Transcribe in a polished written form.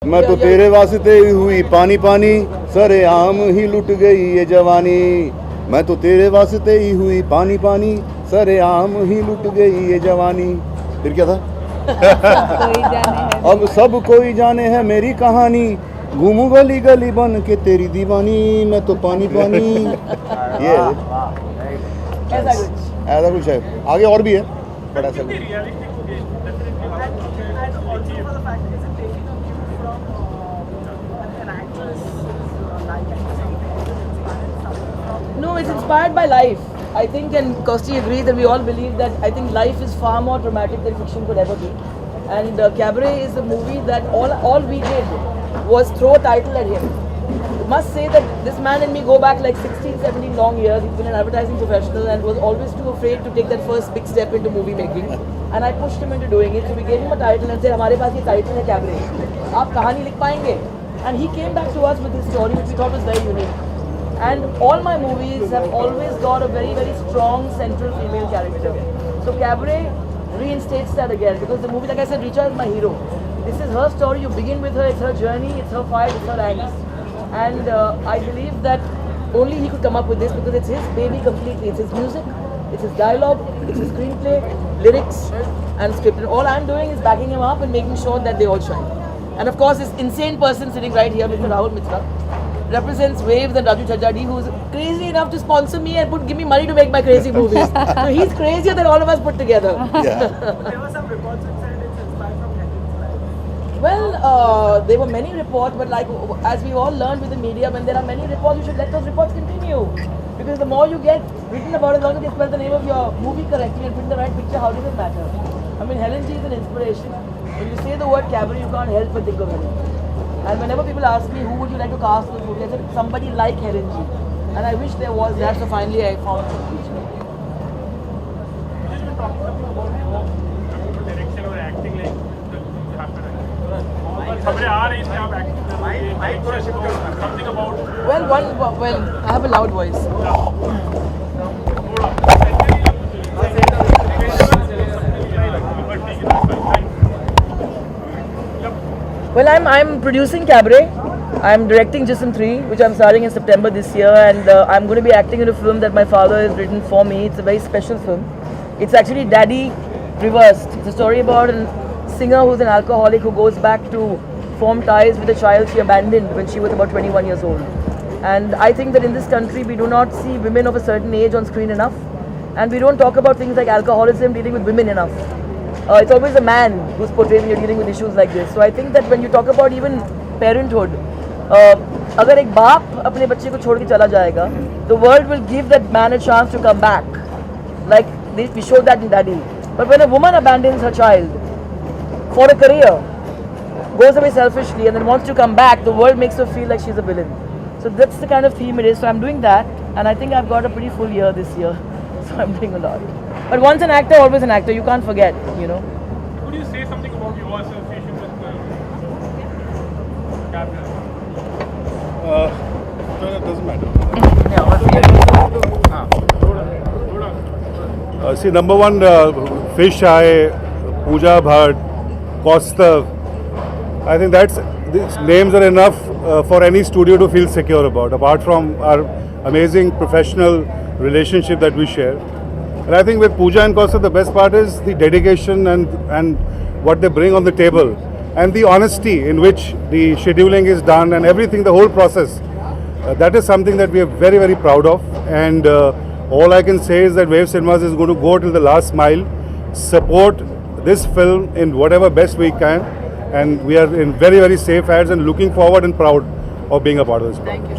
मैं तो तेरे वास्ते ही हुई पानी पानी, सरे आम ही लुट गई ये जवानी। मैं तो तेरे वास्ते ही हुई पानी पानी, सरे आम ही लुट गई ये जवानी। फिर क्या था? अब सब कोई जाने है मेरी कहानी, घूमू गली गली बन के तेरी दीवानी, मैं तो पानी पानी। ये ऐसा कुछ है, आगे और भी है बड़ा सा। No, it's inspired by life. I think, and Kosti agrees, and we all believe that I think life is far more dramatic than fiction could ever be. And Cabaret is a movie that all we did was throw a title at him. Must say that this man and me go back like 16, 17 long years. He's been an advertising professional and was always too afraid to take that first big step into movie making. And I pushed him into doing it. So we gave him a title and said, "हमारे पास ये title है Cabaret. आप कहानी लिख पाएंगे?" And he came back to us with his story, which we thought was very unique. And all my movies have always got a very, very strong central female character. So Cabaret reinstates that again, because the movie, like I said, Richa is my hero. This is her story. You begin with her. It's her journey. It's her fight. It's her angst. And I believe that only he could come up with this, because it's his baby completely. It's his music. It's his dialogue. It's his screenplay, lyrics, and script. And all I'm doing is backing him up and making sure that they all shine. And of course, this insane person sitting right here, Mr. Rahul Mitra, represents Waves and Raju Chajadi, who's crazy enough to sponsor me and give me money to make my crazy movies. So he's crazier than all of us put together. Yeah. There were some reports that said it's inspired from Helen's life. Well, there were many reports, but like as we all learned with the media, when there are many reports, you should let those reports continue. Because the more you get written about, as long as you spell the name of your movie correctly and put in the right picture, how does it matter? I mean, Helen G is an inspiration. When you say the word Cabaret, you can't help but think of Helen. And whenever people ask me, who would you like to cast for this movie, I said, somebody like Helen G. And I wish there was that, so finally I found it. Direction or acting like somebody are in job acting. Something about. Well, I have a loud voice. Well, I'm producing Cabaret. I'm directing Jism 3, which I'm starting in September this year, and I'm going to be acting in a film that my father has written for me. It's a very special film. It's actually Daddy reversed. It's a story about a singer who's an alcoholic who goes back to form ties with a child she abandoned when she was about 21 years old. And I think that in this country we do not see women of a certain age on screen enough, and we don't talk about things like alcoholism, dealing with women enough. It's always a man who's portrayed when you're dealing with issues like this. So I think that when you talk about even parenthood, अगर एक बाप अपने बच्चे को छोड़ के चला जाएगा, the world will give that man a chance to come back. Like we showed that in Daddy. But when a woman abandons her child for a career, goes away selfishly, and then wants to come back, the world makes her feel like she's a villain. So that's the kind of theme it is. So I'm doing that, and I think I've got a pretty full year this year. So I'm doing a lot. But once an actor, always an actor. You can't forget, you know. Could you say something about your association with Cabaret? No, it doesn't matter. See, number one, Fish Eye, Pooja, Bhatt, Kaustav. I think these names are enough for any studio to feel secure about, apart from our amazing professional relationship that we share. And I think with Pooja and Kaustav, the best part is the dedication and what they bring on the table, and the honesty in which the scheduling is done and everything, the whole process. That is something that we are very, very proud of. And all I can say is that Wave Cinemas is going to go till the last mile, support this film in whatever best we can, and we are in very, very safe hands and looking forward and proud of being a part of this film. Thank you.